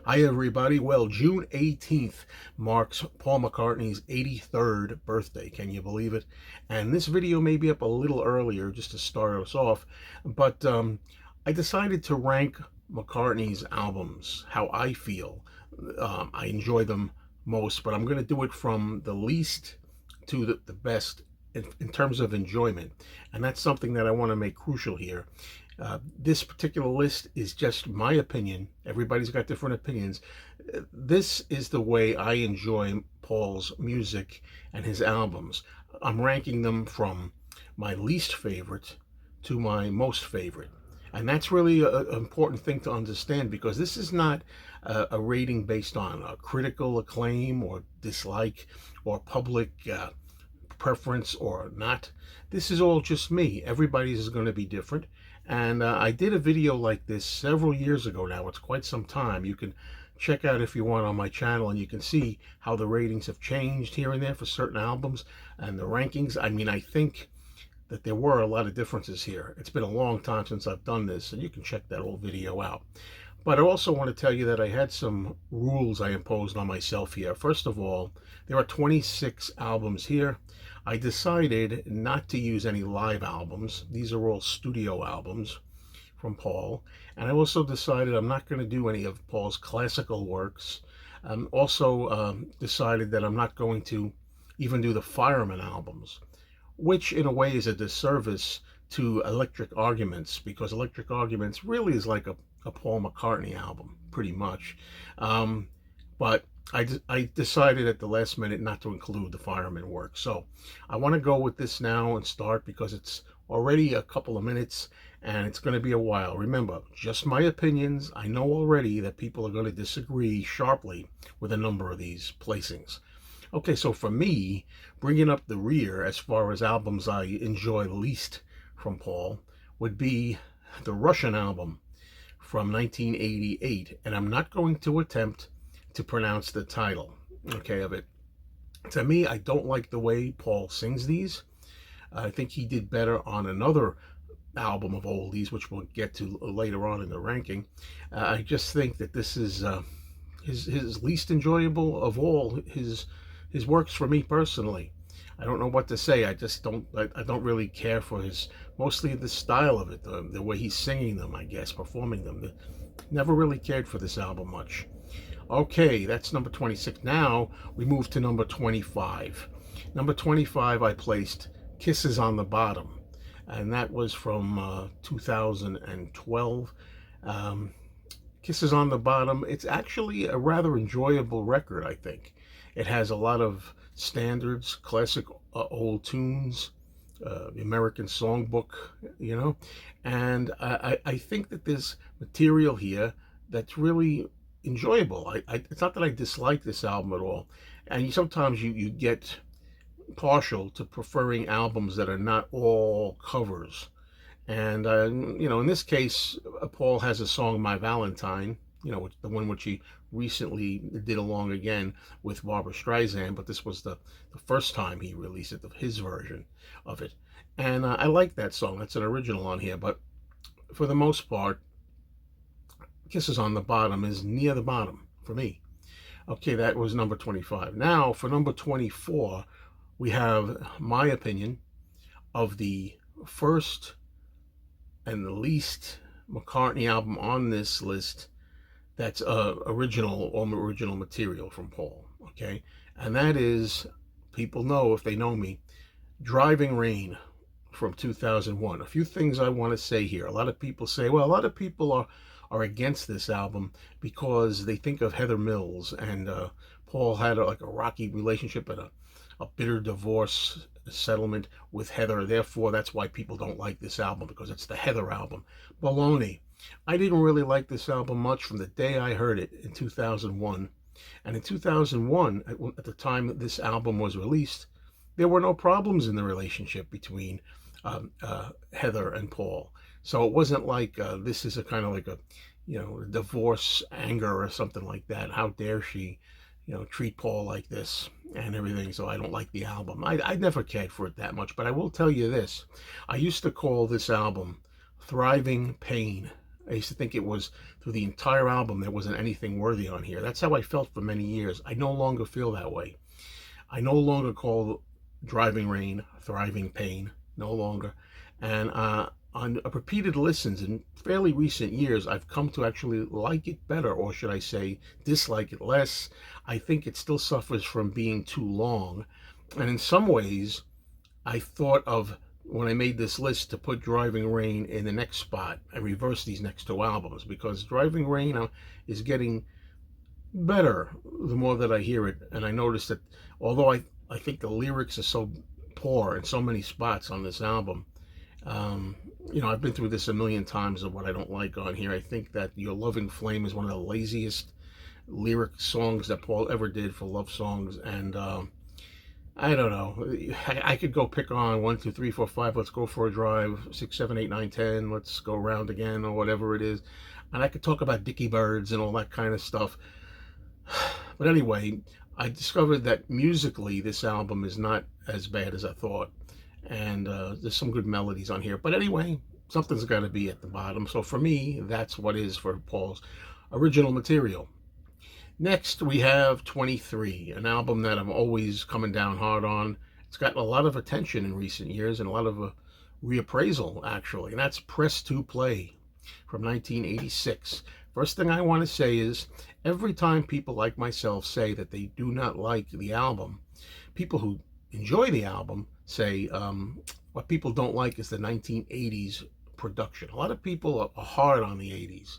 Hi, everybody. Well, June 18th marks Paul McCartney's 83rd birthday. Can you believe it? And this video may be up a little earlier just to start us off, but I decided to rank McCartney's albums, how I feel. I enjoy them most, but I'm going to do it from the least to the best in terms of enjoyment. And that's something that I want to make crucial here. This particular list is just my opinion. Everybody's got different opinions. This is the way I enjoy Paul's music and his albums. I'm ranking them from my least favorite to my most favorite. And that's really an important thing to understand, because this is not a rating based on critical acclaim or dislike or public preference or not. This is all just me. Everybody's is going to be different. And I did a video like this several years ago now. It's quite some time. You can check out if you want on my channel, and you can see how the ratings have changed here and there for certain albums and the rankings. I mean, I think that there were a lot of differences here. It's been a long time since I've done this, and you can check that old video out. But I also want to tell you that I had some rules I imposed on myself here. First of all, there are 26 albums here. I decided not to use any live albums. These are all studio albums from Paul. And I also decided I'm not going to do any of Paul's classical works. Also decided that I'm not going to even do the Fireman albums, which in a way is a disservice to Electric Arguments, because Electric Arguments really is like a Paul McCartney album, pretty much. But I decided at the last minute not to include the Fireman work. So I want to go with this now and start, because it's already a couple of minutes and it's going to be a while. Remember, just my opinions. I know already that people are going to disagree sharply with a number of these placings. Okay, so for me, bringing up the rear as far as albums I enjoy least from Paul would be the Russian album from 1988, and I'm not going to attempt to pronounce the title, okay, of it. To me, I don't like the way Paul sings these. I think he did better on another album of oldies, which we'll get to later on in the ranking. I just think that this is his least enjoyable of all his works for me personally. I don't know what to say. I just don't. I don't really care for mostly the style of it, the way he's singing them, I guess, performing them. Never really cared for this album much. Okay, that's number 26. Now we move to number 25. Number 25, I placed Kisses on the Bottom, and that was from 2012. Kisses on the Bottom, it's actually a rather enjoyable record, I think. It has a lot of standards, classic old tunes, the American Songbook, and I think that there's material here that's really enjoyable. It's not that I dislike this album at all, and sometimes you get partial to preferring albums that are not all covers. And in this case, Paul has a song, My Valentine, the one which he recently did along again with Barbra Streisand, but this was the first time he released it, his version of it. And I like that song. That's an original on here, but for the most part, Kisses on the Bottom is near the bottom for me. Okay, that was number 25. Now, for number 24, we have my opinion of the first and the least McCartney album on this list that's original material from Paul, okay? And that is, people know if they know me, Driving Rain from 2001. A few things I want to say here. A lot of people say, well, a lot of people are against this album because they think of Heather Mills, and Paul had a rocky relationship and a bitter divorce settlement with Heather. Therefore, that's why people don't like this album, because it's the Heather album. Baloney. I didn't really like this album much from the day I heard it in 2001. And in 2001, at the time that this album was released, there were no problems in the relationship between Heather and Paul. So it wasn't like this is a kind of like a divorce anger or something like that. How dare she treat Paul like this and everything. So I don't like the album. I never cared for it that much, but I will tell you this. I used to call this album Thriving Pain. I used to think it was through the entire album there wasn't anything worthy on here. That's how I felt for many years. I no longer feel that way. I no longer call Driving Rain Thriving Pain. No longer. And on repeated listens in fairly recent years, I've come to actually like it better, or should I say, dislike it less. I think it still suffers from being too long. And in some ways, I thought of when I made this list to put Driving Rain in the next spot and reverse these next two albums, because Driving Rain is getting better the more that I hear it. And I noticed that although I think the lyrics are so poor in so many spots on this album, I've been through this a million times of what I don't like on here. I think that Your Loving Flame is one of the laziest lyric songs that Paul ever did for love songs. And I don't know. I could go pick on 1, 2, 3, 4, 5. Let's go for a drive. 6, 7, 8, 9, 10. Let's go around again, or whatever it is. And I could talk about Dicky Birds and all that kind of stuff. But anyway, I discovered that musically this album is not as bad as I thought. And there's some good melodies on here. But anyway, something's got to be at the bottom. So for me, that's what is for Paul's original material. Next, we have 23, an album that I'm always coming down hard on. It's gotten a lot of attention in recent years and a lot of reappraisal, actually. And that's Press to Play from 1986. First thing I want to say is, every time people like myself say that they do not like the album, people who enjoy the album say what people don't like is the 1980s production. A lot of people are hard on the 80s.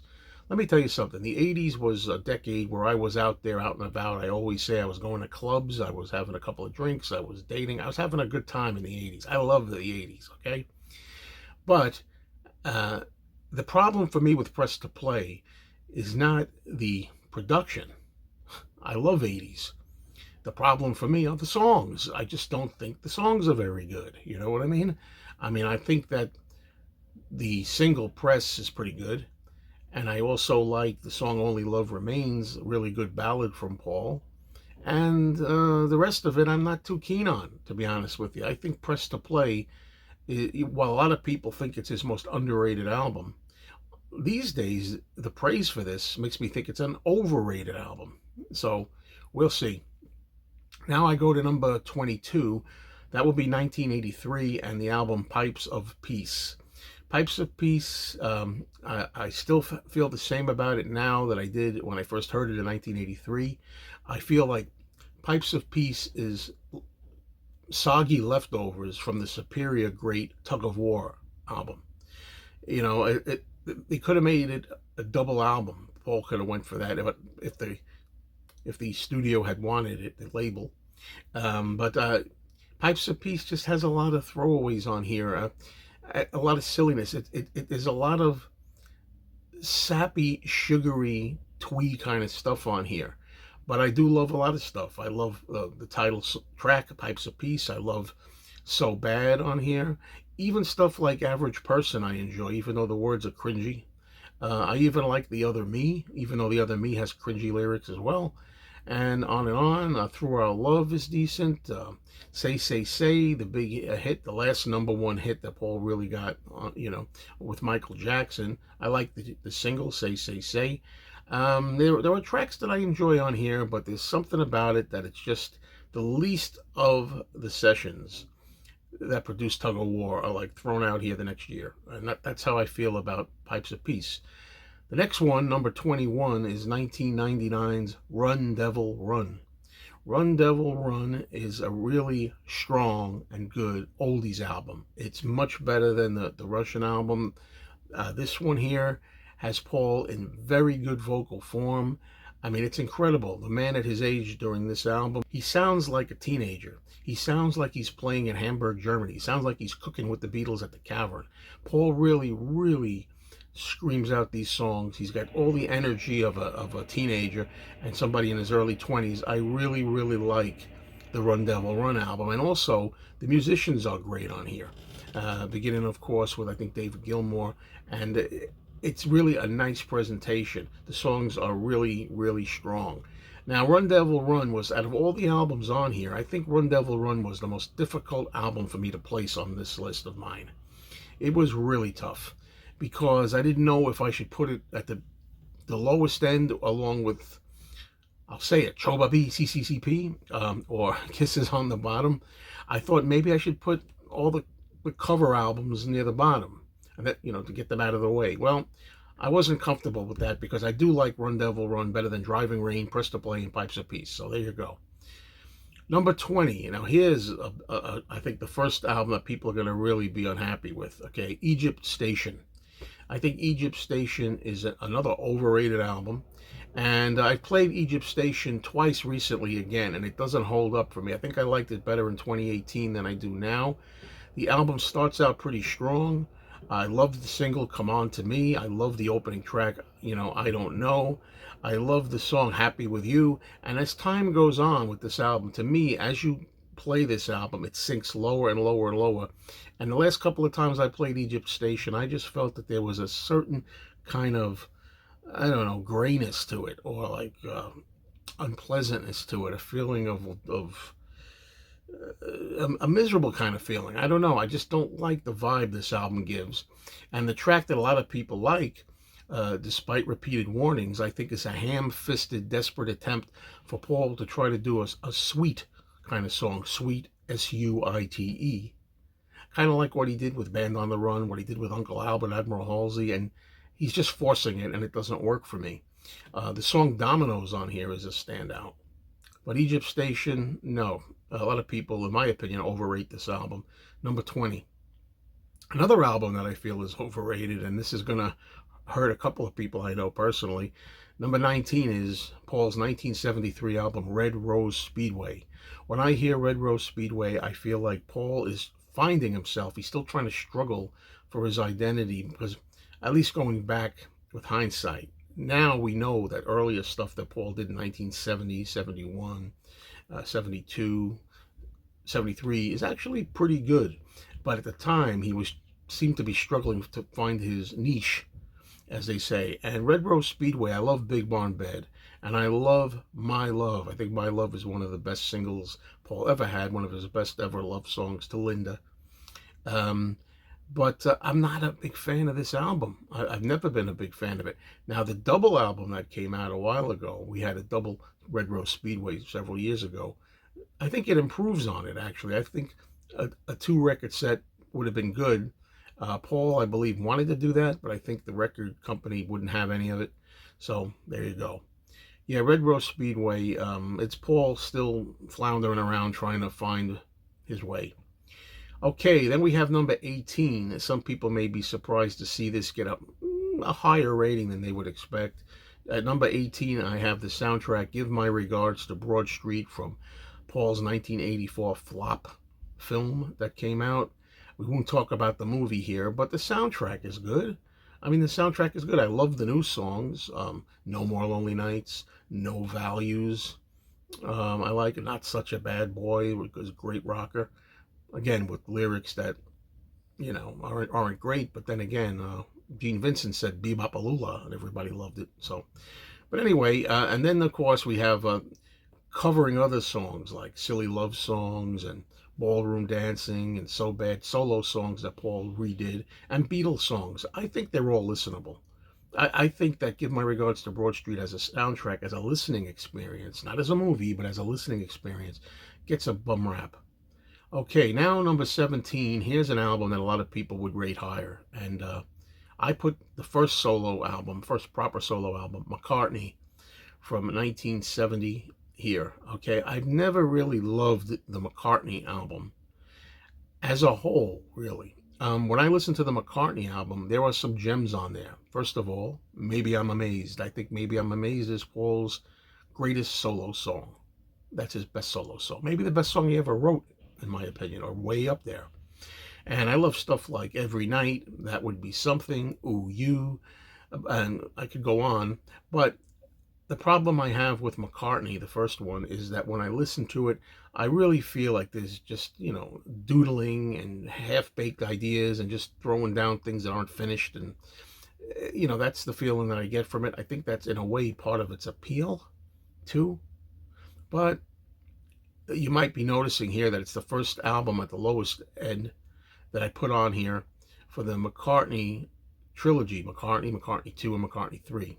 Let me tell you something. The 80s was a decade where I was out there, out and about. I always say I was going to clubs. I was having a couple of drinks. I was dating. I was having a good time in the 80s. I love the 80s, okay? But the problem for me with Press to Play is not the production. I love 80s. The problem for me are the songs. I just don't think the songs are very good. You know what I mean? I think that the single Press is pretty good. And I also like the song Only Love Remains, a really good ballad from Paul. And the rest of it I'm not too keen on, to be honest with you. I think Press to Play, while a lot of people think it's his most underrated album, these days the praise for this makes me think it's an overrated album. So we'll see. Now I go to number 22. That will be 1983 and the album Pipes of Peace. Pipes of Peace, I still feel the same about it now that I did when I first heard it in 1983. I feel like Pipes of Peace is soggy leftovers from the superior great Tug of War album. They could have made it a double album. Paul could have went for that if the studio had wanted it, the label. But Pipes of Peace just has a lot of throwaways on here. A lot of silliness. There's a lot of sappy, sugary, twee kind of stuff on here. But I do love a lot of stuff. I love the title track, Pipes of Peace. I love So Bad on here. Even stuff like Average Person I enjoy, even though the words are cringy. I even like The Other Me, even though The Other Me has cringy lyrics as well. And on. Through Our Love is decent. Say, the big hit, the last number one hit that Paul really got, with Michael Jackson. I like the single, Say. There are tracks that I enjoy on here, but there's something about it that it's just the least of the sessions that produced Tug of War are like thrown out here the next year. And that's how I feel about Pipes of Peace. The next one, number 21, is 1999's Run Devil Run. Run Devil Run is a really strong and good oldies album. It's much better than the Russian album. This one here has Paul in very good vocal form. It's incredible. The man at his age during this album, he sounds like a teenager. He sounds like he's playing in Hamburg, Germany. He sounds like he's cooking with the Beatles at the Cavern. Paul really, really screams out these songs. He's got all the energy of a teenager and somebody in his early 20s. I really, really like the Run Devil Run album. And also, the musicians are great on here. Beginning, of course, with, I think, David Gilmour. And it's really a nice presentation. The songs are really, really strong. Now, Run Devil Run was, out of all the albums on here, I think Run Devil Run was the most difficult album for me to place on this list of mine. It was really tough because I didn't know if I should put it at the lowest end along with, I'll say it, Choba B, CCCP, or Kisses on the bottom. I thought maybe I should put all the cover albums near the bottom, and that, to get them out of the way. Well, I wasn't comfortable with that because I do like Run Devil Run better than Driving Rain, Press to Play, and Pipes of Peace. So there you go. Number 20. Now here's, I think, the first album that people are going to really be unhappy with. Okay, Egypt Station. I think Egypt Station is another overrated album. And I played Egypt Station twice recently again, and it doesn't hold up for me. I think I liked it better in 2018 than I do now. The album starts out pretty strong. I love the single Come On To Me. I love the opening track, I Don't Know. I love the song Happy With You. And as time goes on with this album, to me, as you play this album, it sinks lower and lower and lower. And the last couple of times I played Egypt Station, I just felt that there was a certain kind of, I don't know, grayness to it, or like unpleasantness to it, a feeling of a miserable kind of feeling. I don't know. I just don't like the vibe this album gives. And the track that a lot of people like, despite repeated warnings, I think is a ham-fisted, desperate attempt for Paul to try to do a sweet kind of song. Sweet, S-U-I-T-E. Kind of like what he did with Band on the Run, what he did with Uncle Albert, Admiral Halsey, and he's just forcing it, and it doesn't work for me. The song Dominoes on here is a standout. But Egypt Station, no. A lot of people, in my opinion, overrate this album. Number 20. Another album that I feel is overrated, and this is going to hurt a couple of people I know personally. Number 19 is Paul's 1973 album, Red Rose Speedway. When I hear Red Rose Speedway, I feel like Paul is finding himself. He's still trying to struggle for his identity, because at least going back with hindsight, now we know that earlier stuff that Paul did in 1970, 71, 72, 73 is actually pretty good. But at the time, he seemed to be struggling to find his niche, as they say. And Red Rose Speedway, I love Big Barn Bed, and I love My Love. I think My Love is one of the best singles Paul ever had, one of his best ever love songs to Linda. But I'm not a big fan of this album. I've never been a big fan of it. Now, the double album that came out a while ago, we had a double Red Rose Speedway several years ago. I think it improves on it, actually. I think a two-record set would have been good. Paul, I believe, wanted to do that, but I think the record company wouldn't have any of it. So there you go. Yeah, Red Rose Speedway, it's Paul still floundering around trying to find his way. Okay, then we have number 18. Some people may be surprised to see this get a higher rating than they would expect. At number 18, I have the soundtrack Give My Regards to Broad Street from Paul's 1984 flop film that came out. We won't talk about the movie here, but the soundtrack is good. I mean, the soundtrack is good. I love the new songs. No More Lonely Nights, No Values. I like Not Such a Bad Boy, which is a great rocker. Again, with lyrics that, aren't great, but then again, Gene Vincent said Bebopalula, and everybody loved it. So, but anyway, and then of course we have covering other songs like Silly Love Songs and Ballroom Dancing and So Bad, solo songs that Paul redid, and Beatles songs. I think they're all listenable. I think that Give My Regards to Broad Street as a soundtrack, as a listening experience, not as a movie, but as a listening experience, gets a bum rap. Okay, now number 17, here's an album that a lot of people would rate higher. And I put the first proper solo album, McCartney, from 1970 here. Okay, I've never really loved the McCartney album as a whole, really. When I listened to the McCartney album, there are some gems on there. First of all, Maybe I'm Amazed. I think Maybe I'm Amazed is Paul's greatest solo song. That's his best solo song. Maybe the best song he ever wrote, in my opinion, or way up there. And I love stuff like Every Night, That Would Be Something, Ooh You, and I could go on. But the problem I have with McCartney, the first one, is that when I listen to it, I really feel like there's just, doodling and half-baked ideas and just throwing down things that aren't finished. And, that's the feeling that I get from it. I think that's, in a way, part of its appeal, too. But you might be noticing here that it's the first album at the lowest end that I put on here for the McCartney trilogy, McCartney, McCartney 2, and McCartney 3.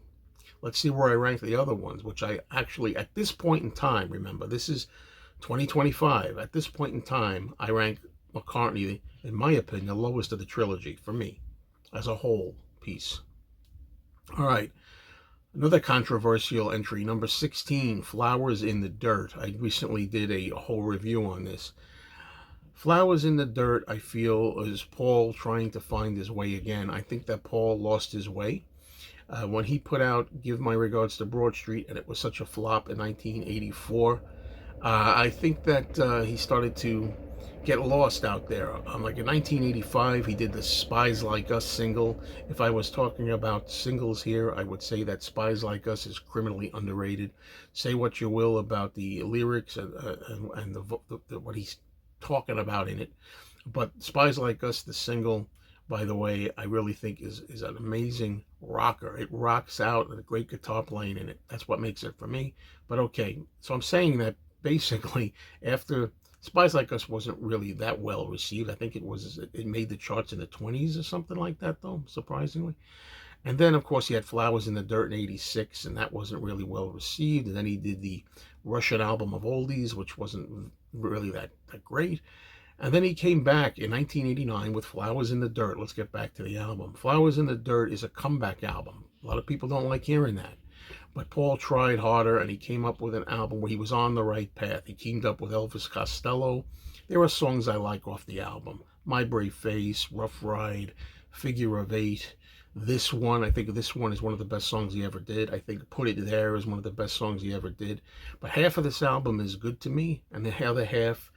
Let's see where I rank the other ones, which I actually, at this point in time, remember, this is 2025. At this point in time, I rank McCartney, in my opinion, the lowest of the trilogy for me as a whole piece. All right. Another controversial entry, number 16, Flowers in the Dirt. I recently did a whole review on this. Flowers in the Dirt, I feel, is Paul trying to find his way again. I think that Paul lost his way. When he put out Give My Regards to Broad Street, and it was such a flop in 1984, I think that he started to get lost out there. Like in 1985, he did the Spies Like Us single. If I was talking about singles here, I would say that Spies Like Us is criminally underrated. Say what you will about the lyrics and what he's talking about in it, but Spies Like Us, the single, by the way, I really think is an amazing rocker. It rocks out, and a great guitar playing in it. That's what makes it for me. But okay, so I'm saying that basically after Spies Like Us wasn't really that well received. I think it made the charts in the 20s or something like that, though, surprisingly. And then, of course, he had Flowers in the Dirt in 86, and that wasn't really well received. And then he did the Russian album of oldies, which wasn't really that great. And then he came back in 1989 with Flowers in the Dirt. Let's get back to the album. Flowers in the Dirt is a comeback album. A lot of people don't like hearing that. But Paul tried harder, and he came up with an album where he was on the right path. He teamed up with Elvis Costello. There are songs I like off the album. My Brave Face, Rough Ride, Figure of Eight. This one, I think this one is one of the best songs he ever did. I think Put It There is one of the best songs he ever did. But half of this album is good to me, and the other half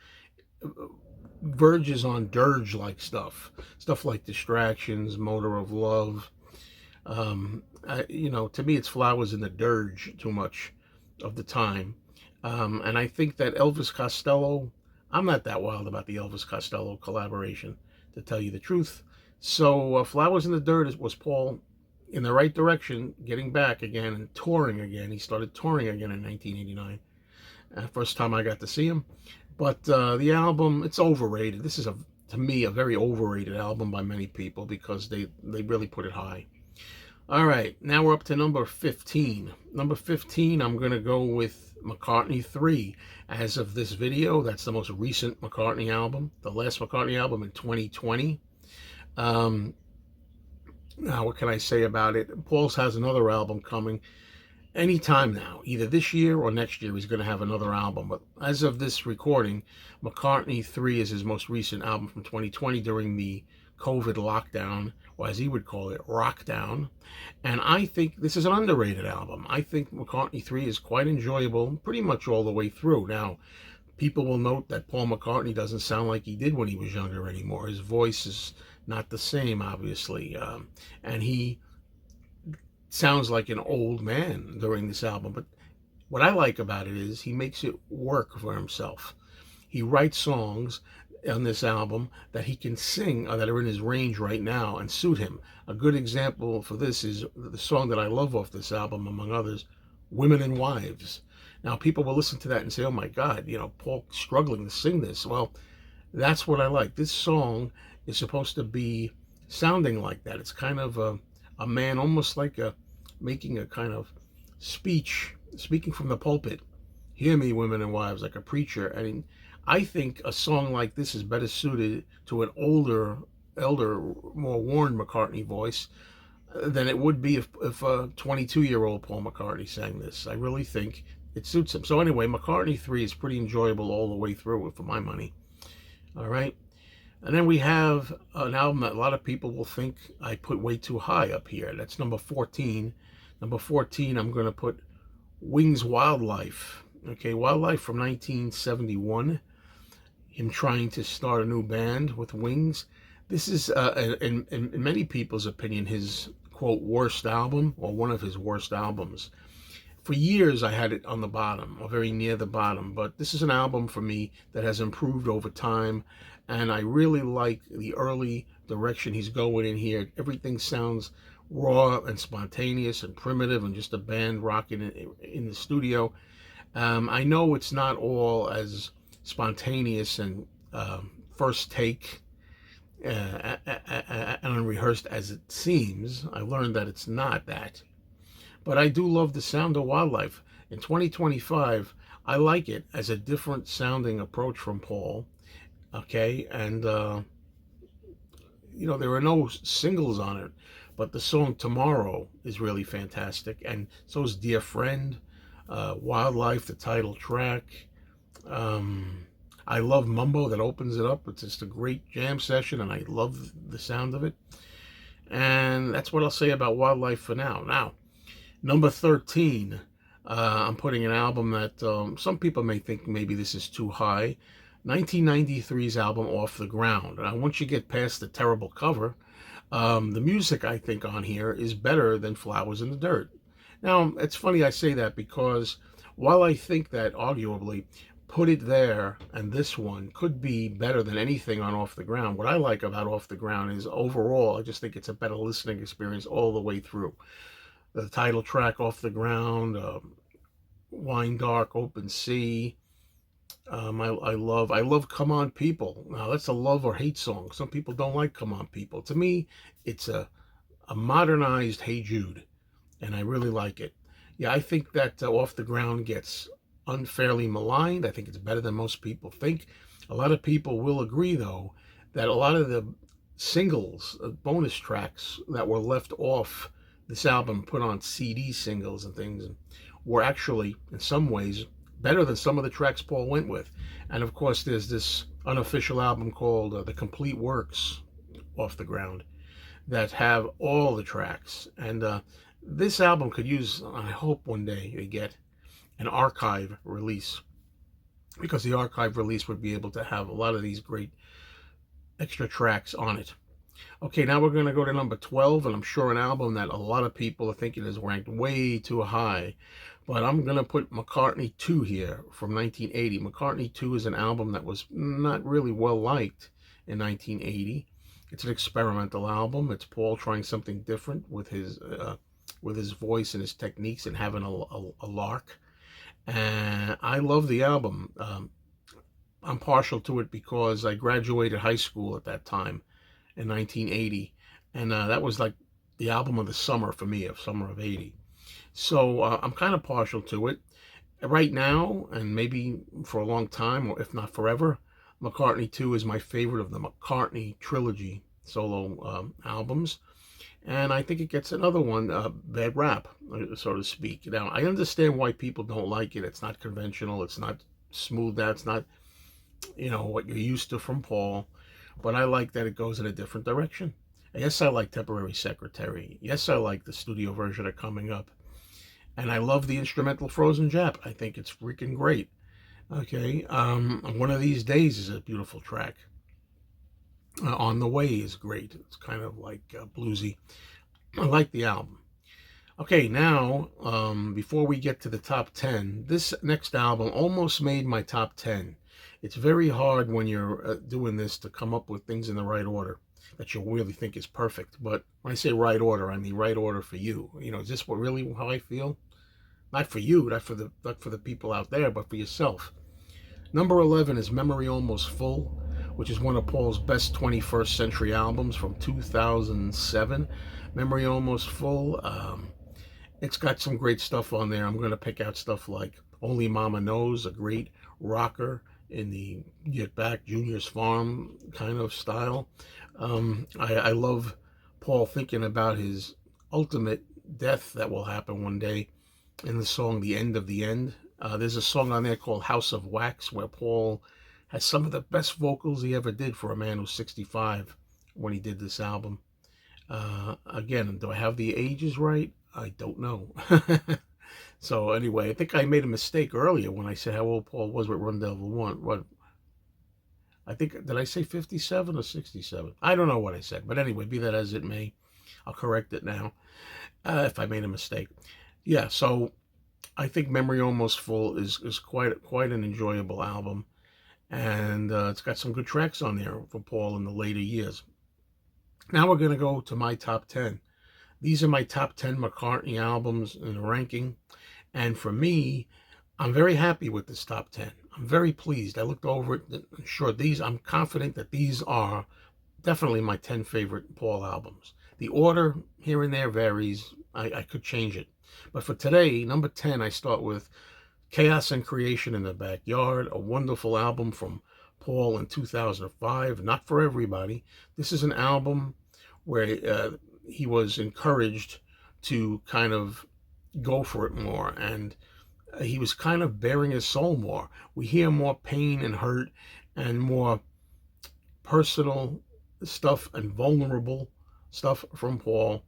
verges on dirge-like stuff. Stuff like Distractions, Motor of Love. To me, it's Flowers in the Dirge too much of the time. And I think that Elvis Costello, I'm not that wild about the Elvis Costello collaboration, to tell you the truth. So Flowers in the Dirt was Paul in the right direction, getting back again and touring again. He started touring again in 1989. First time I got to see him. But the album, it's overrated. This is, to me, a very overrated album by many people because they really put it high. All right, now we're up to number 15. Number 15, I'm going to go with McCartney 3. As of this video, that's the most recent McCartney album, the last McCartney album in 2020. Now, what can I say about it? Paul's has another album coming anytime now. Either this year or next year, he's going to have another album. But as of this recording, McCartney 3 is his most recent album from 2020 during the COVID lockdown, or as he would call it, rockdown. And I think this is an underrated album. I think McCartney 3 is quite enjoyable pretty much all the way through. Now, people will note that Paul McCartney doesn't sound like he did when he was younger anymore. His voice is not the same, obviously. And he sounds like an old man during this album. But what I like about it is he makes it work for himself. He writes songs on this album that he can sing that are in his range right now and suit him. A good example for this is the song that I love off this album, among others, Women and Wives. Now, people will listen to that and say, oh my God, Paul struggling to sing this. Well, that's what I like. This song is supposed to be sounding like that. It's kind of a man, almost like making a kind of speech, speaking from the pulpit. Hear me, women and wives, like a preacher. I think a song like this is better suited to an elder, more worn McCartney voice than it would be if a 22-year-old Paul McCartney sang this. I really think it suits him. So anyway, McCartney 3 is pretty enjoyable all the way through, for my money. All right. And then we have an album that a lot of people will think I put way too high up here. That's number 14. Number 14, I'm going to put Wings Wildlife. Okay, Wildlife from 1971. Him trying to start a new band with Wings. This is, in many people's opinion, his, quote, worst album, or one of his worst albums. For years, I had it on the bottom, or very near the bottom, but this is an album for me that has improved over time, and I really like the early direction he's going in here. Everything sounds raw and spontaneous and primitive, and just a band rocking in the studio. I know it's not all as spontaneous and first take and unrehearsed as it seems. I learned that it's not that. But I do love the sound of Wildlife. In 2025, I like it as a different sounding approach from Paul. Okay, and there are no singles on it, but the song Tomorrow is really fantastic, and so is Dear Friend, Wildlife, the title track. Um, I love Mumbo that opens it up. It's just a great jam session, and I love the sound of it. And that's what I'll say about Wildlife for now. Now, number 13, I'm putting an album that some people may think maybe this is too high. 1993's album Off the Ground. And once you get past the terrible cover, the music I think on here is better than Flowers in the Dirt. Now, it's funny I say that because while I think that arguably Put It There and this one could be better than anything on Off the Ground, what I like about Off the Ground is overall, I just think it's a better listening experience all the way through. The title track Off the Ground, Wine Dark, Open Sea. I love Come On People. Now that's a love or hate song. Some people don't like Come On People. To me, it's a modernized Hey Jude, and I really like it. Yeah, I think that Off the Ground gets unfairly maligned. I think it's better than most people think. A lot of people will agree, though, that a lot of the singles, bonus tracks that were left off this album, put on CD singles and things, were actually, in some ways, better than some of the tracks Paul went with. And of course, there's this unofficial album called The Complete Works Off the Ground that have all the tracks. And this album could use, I hope one day they get an archive release, because the archive release would be able to have a lot of these great extra tracks on it. Okay, now we're going to go to number 12, and I'm sure an album that a lot of people are thinking is ranked way too high, but I'm going to put McCartney 2 here from 1980. McCartney 2 is an album that was not really well liked in 1980. It's an experimental album. It's Paul trying something different with his voice and his techniques and having a lark. And I love the album. I'm partial to it because I graduated high school at that time in 1980, and that was like the album of the summer for me, of summer of 80. So I'm kind of partial to it. Right now, and maybe for a long time, or if not forever, McCartney 2 is my favorite of the McCartney trilogy solo albums. And I think it gets another one, bad rap, so to speak. Now, I understand why people don't like it. It's not conventional. It's not smoothed out. It's not, what you're used to from Paul. But I like that it goes in a different direction. Yes, I like Temporary Secretary. Yes, I like the studio version of Coming Up. And I love the instrumental Frozen Jap. I think it's freaking great. Okay, One of These Days is a beautiful track. On the Way is great. It's kind of like bluesy. I like the album. Okay, now, before we get to the top 10, this next album almost made my top 10. It's very hard when you're doing this to come up with things in the right order that you'll really think is perfect. But when I say right order, I mean right order for you. Is this how I feel? Not for you, not for the people out there, but for yourself. Number 11 is Memory Almost Full, which is one of Paul's best 21st century albums from 2007. Memory Almost Full. It's got some great stuff on there. I'm going to pick out stuff like Only Mama Knows, a great rocker in the Get Back, Junior's Farm kind of style. I love Paul thinking about his ultimate death that will happen one day in the song The End of the End. There's a song on there called House of Wax where Paul has some of the best vocals he ever did for a man who's 65 when he did this album. Again, do I have the ages right? I don't know. So anyway, I think I made a mistake earlier when I said how old Paul was with Run Devil One. What? I think, did I say 57 or 67? I don't know what I said. But anyway, be that as it may, I'll correct it now if I made a mistake. Yeah, so I think Memory Almost Full is quite an enjoyable album. And it's got some good tracks on there for Paul in the later years. Now we're going to go to my top 10. These are my top 10 McCartney albums in the ranking. And for me, I'm very happy with this top 10. I'm very pleased. I looked over it. Sure, I'm confident that these are definitely my 10 favorite Paul albums. The order here and there varies. I could change it. But for today, number 10, I start with Chaos and Creation in the Backyard, a wonderful album from Paul in 2005. Not for everybody. This is an album where he was encouraged to kind of go for it more, and he was kind of bearing his soul more. We hear more pain and hurt and more personal stuff and vulnerable stuff from Paul.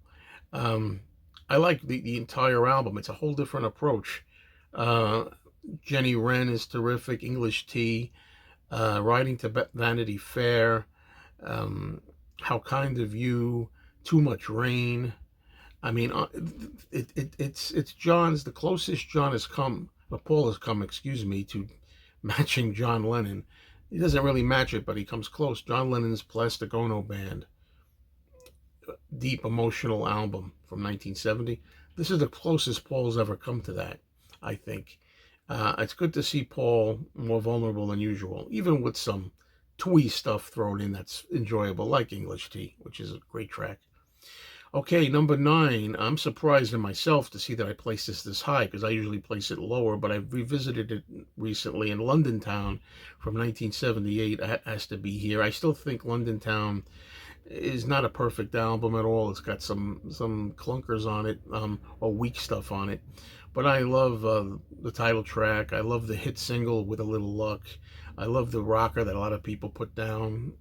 Um, I like the entire album. It's a whole different approach. Uh, Jenny Wren is terrific. English Tea, Riding to Vanity Fair, um, How Kind of You, Too Much Rain. I mean, it's John's, the closest John has come, or Paul has come, excuse me, to matching John Lennon. He doesn't really match it, but he comes close. John Lennon's Plastic Ono Band, deep emotional album from 1970. This is the closest Paul's ever come to that, I think. It's good to see Paul more vulnerable than usual, even with some twee stuff thrown in that's enjoyable, like English Tea, which is a great track. Okay, number 9. I'm surprised in myself to see that I placed this high, because I usually place it lower, but I've revisited it recently. In London Town from 1978 has to be here. I still think London Town is not a perfect album at all. It's got some clunkers on it, or weak stuff on it. But I love the title track. I love the hit single, With a Little Luck. I love the rocker that a lot of people put down.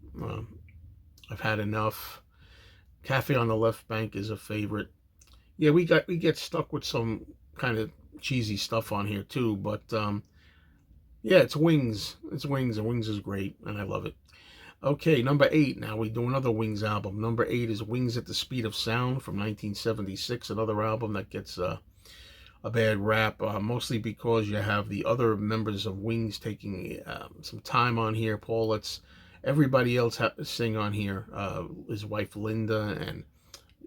I've Had Enough. Cafe on the Left Bank is a favorite. Yeah, we get stuck with some kind of cheesy stuff on here too, but yeah, it's Wings. It's Wings, and Wings is great, and I love it. Okay, number 8. Now we do another Wings album. Number 8 is Wings at the Speed of Sound from 1976, another album that gets a bad rap, mostly because you have the other members of Wings taking some time on here. Paul lets everybody else sing on here, his wife Linda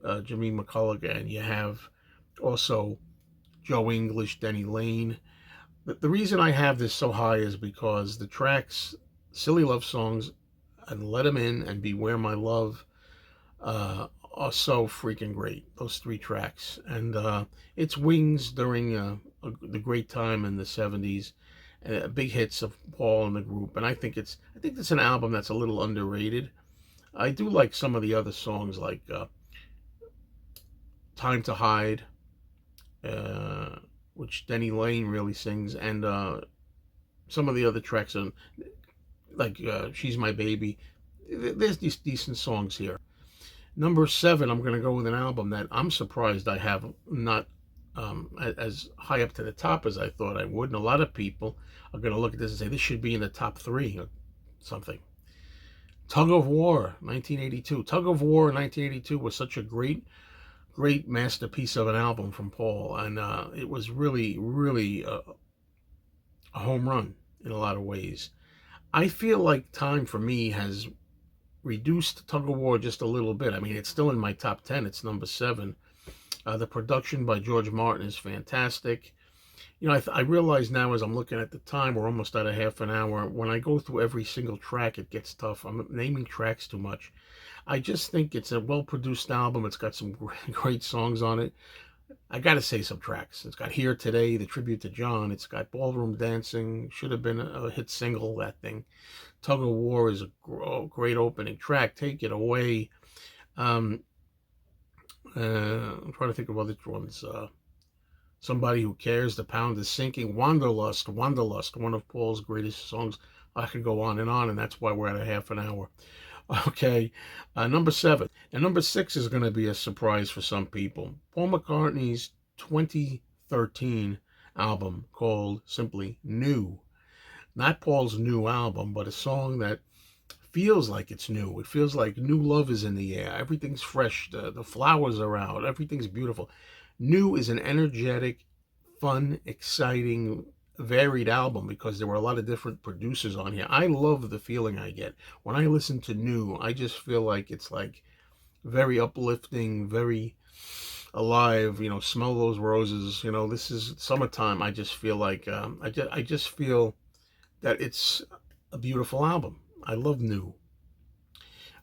and Jimmy McCulloch, and you have also Joe English, Denny Lane. The reason I have this so high is because the tracks Silly Love Songs and Let 'Em In and Beware My Love are so freaking great, those 3 tracks. And it's Wings during the great time in the 70s, big hits of Paul and the group. And I think it's an album that's a little underrated. I do like some of the other songs, like Time to Hide, which Denny Lane really sings, and some of the other tracks, like She's My Baby. There's these decent songs here. Number 7, I'm going to go with an album that I'm surprised I have not as high up to the top as I thought I would. And a lot of people are going to look at this and say, this should be in the top 3 or something. Tug of War, 1982. Tug of War, 1982 was such a great masterpiece of an album from Paul. And it was really, really a home run in a lot of ways. I feel like time for me has reduced Tug of War just a little bit. I mean, it's still in my top 10. It's number 7. The production by George Martin is fantastic. You know, I realize now as I'm looking at the time, we're almost at a half an hour. When I go through every single track, it gets tough. I'm naming tracks too much. I just think it's a well-produced album. It's got some great songs on it. I got to say some tracks. It's got Here Today, the tribute to John. It's got Ballroom Dancing. Should have been a hit single, that thing. Tug of War is a great opening track. Take It Away. I'm trying to think of other ones. Somebody Who Cares, The Pound Is Sinking. Wanderlust, one of Paul's greatest songs. I could go on, and that's why we're at a half an hour. Okay, number 7. And number 6 is going to be a surprise for some people. Paul McCartney's 2013 album called simply New. Not Paul's new album, but a song that feels like it's new. It feels like new love is in the air. Everything's fresh. The flowers are out. Everything's beautiful. New is an energetic, fun, exciting, varied album because there were a lot of different producers on here. I love the feeling I get. When I listen to New, I just feel like it's like very uplifting, very alive. You know, smell those roses. You know, this is summertime. I just feel like, I just feel that it's a beautiful album. I love New.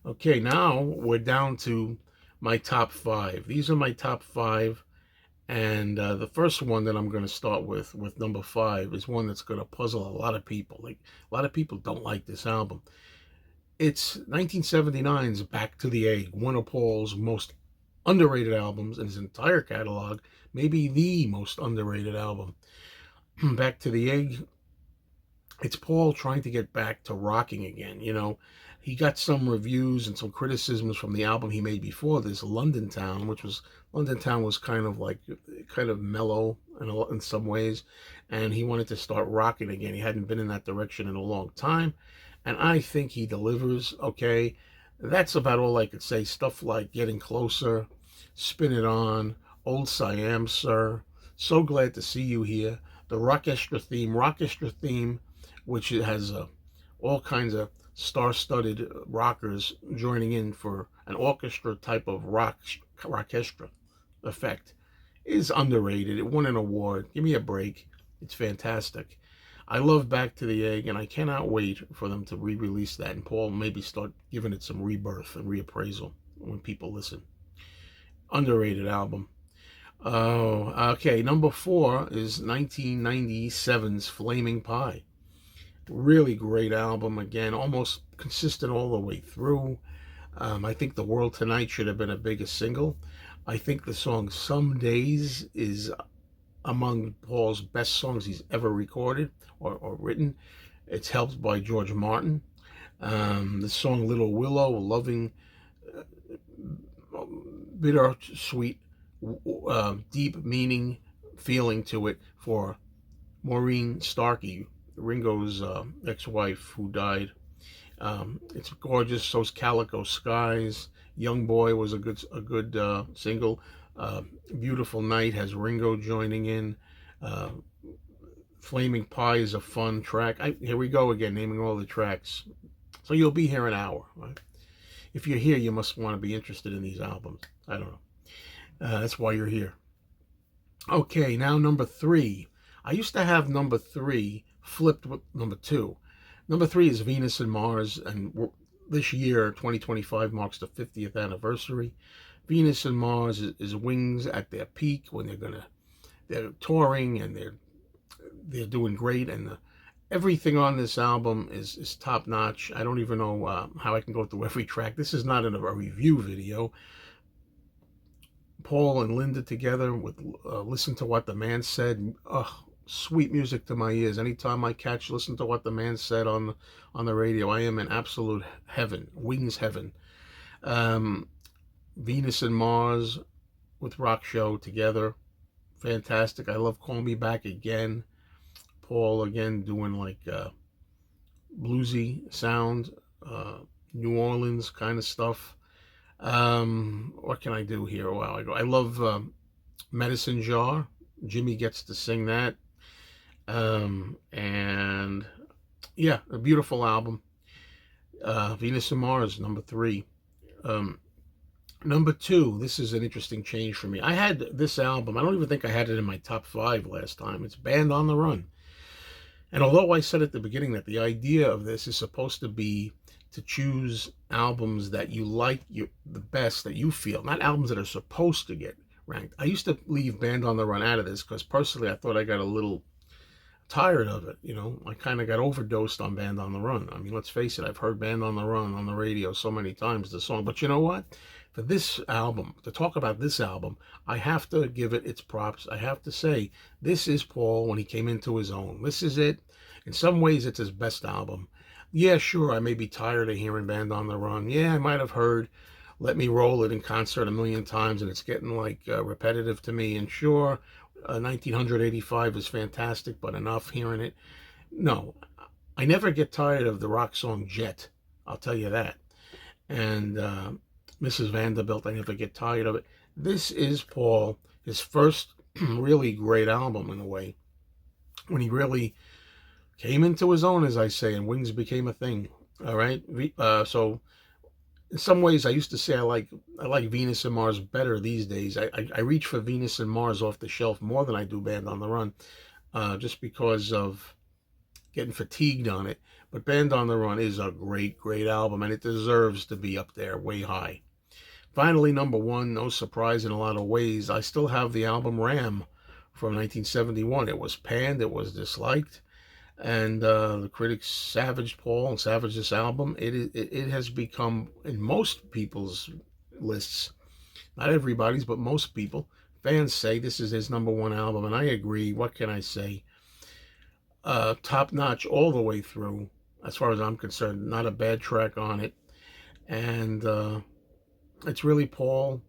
Okay, now we're down to my top five. These are my top five. And the first one that I'm going to start with number five, is one that's going to puzzle a lot of people. Like, a lot of people don't like this album. It's 1979's Back to the Egg, one of Paul's most underrated albums in his entire catalog, maybe the most underrated album. Back to the Egg, it's Paul trying to get back to rocking again. He got some reviews and some criticisms from the album he made before this, London Town was kind of mellow in some ways, and he wanted to start rocking again. He hadn't been in that direction in a long time, and I think he delivers. Okay, that's about all I could say. Stuff like Getting Closer, Spin It On, Old Siam Sir, So Glad to See You Here, the Rockestra theme, which has all kinds of star-studded rockers joining in for an orchestra type of rockestra effect, is underrated. It won an award. Give me a break. It's fantastic. I love Back to the Egg, and I cannot wait for them to re-release that, and Paul maybe start giving it some rebirth and reappraisal when people listen. Underrated album. Oh, okay. Number four is 1997's Flaming Pie. Really great album. Again, almost consistent all the way through. I think The World Tonight should have been a bigger single. I think the song Some Days is among Paul's best songs he's ever recorded or written. It's helped by George Martin. The song Little Willow, loving, bitter, sweet, deep meaning, feeling to it for Maureen Starkey, Ringo's ex-wife who died. It's gorgeous. So's Calico Skies. Young Boy was a good single. Beautiful Night has Ringo joining in. Flaming Pie is a fun track. Here we go again, naming all the tracks. So you'll be here an hour. Right? If you're here, you must want to be interested in these albums. I don't know. That's why you're here. Okay, now number three. I used to have number three flipped with number two. Number three is Venus and Mars, and this year, 2025, marks the 50th anniversary. Venus and Mars is Wings at their peak, when they're touring and they're doing great, and everything on this album is top notch. I don't even know how I can go through every track. This is not a review video. Paul and Linda together with Listen to What the Man Said. Sweet music to my ears. Anytime I catch Listen to What the Man Said on the radio, I am in absolute heaven, Wings heaven. Venus and Mars with Rock Show together, fantastic. I love Call Me Back Again. Paul again doing like bluesy sound, New Orleans kind of stuff. What can I do here? Wow, I love Medicine Jar. Jimmy gets to sing that. And yeah, a beautiful album. Venus and Mars, number three. Number two, this is an interesting change for me. I had this album, I don't even think I had it in my top five last time. It's Band on the Run. And although I said at the beginning that the idea of this is supposed to be to choose albums that you like the best, that you feel, not albums that are supposed to get ranked. I used to leave Band on the Run out of this because personally I thought I got a little tired of it. I kind of got overdosed on Band on the Run. I mean, let's face it, I've heard Band on the Run on the radio so many times, the song. But you know what? For this album, to talk about this album, I have to give it its props. I have to say, this is Paul when he came into his own. This is it. In some ways, it's his best album. Yeah, sure, I may be tired of hearing Band on the Run. Yeah, I might have heard Let Me Roll It in concert a million times, and it's getting repetitive to me. And sure, 1985 is fantastic, but enough hearing it. No, I never get tired of the rock song Jet. I'll tell you that. And Mrs. Vanderbilt, I never get tired of it. This is Paul, his first really great album in a way, when he really came into his own, as I say, and Wings became a thing. All right. So in some ways, I used to say I like Venus and Mars better these days. I reach for Venus and Mars off the shelf more than I do Band on the Run, just because of getting fatigued on it. But Band on the Run is a great, great album, and it deserves to be up there way high. Finally, number one, no surprise in a lot of ways, I still have the album Ram from 1971. It was panned, it was disliked, and the critics savaged Paul and savaged this album. It has become, in most people's lists, not everybody's, but most people, fans say this is his number one album, and I agree. What can I say? Top notch all the way through, as far as I'm concerned. Not a bad track on it, and it's really Paul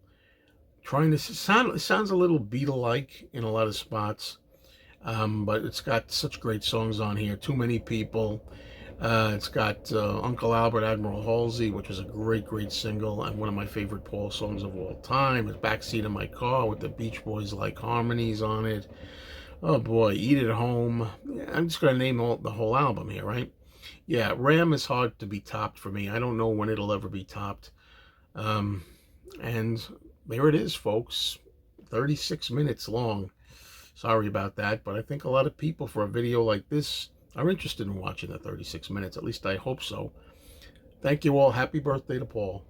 trying to sound. It sounds a little Beatle-like in a lot of spots, but it's got such great songs on here. Too Many People. It's got Uncle Albert, Admiral Halsey, which was a great, great single, and one of my favorite Paul songs of all time. It's Backseat of My Car with the Beach Boys-like harmonies on it. Oh boy, Eat at Home. Yeah, I'm just going to name the whole album here, right? Yeah, Ram is hard to be topped for me. I don't know when it'll ever be topped. And there it is, folks. 36 minutes long. Sorry about that, but I think a lot of people, for a video like this, are interested in watching the 36 minutes. At least I hope so. Thank you all. Happy birthday to Paul.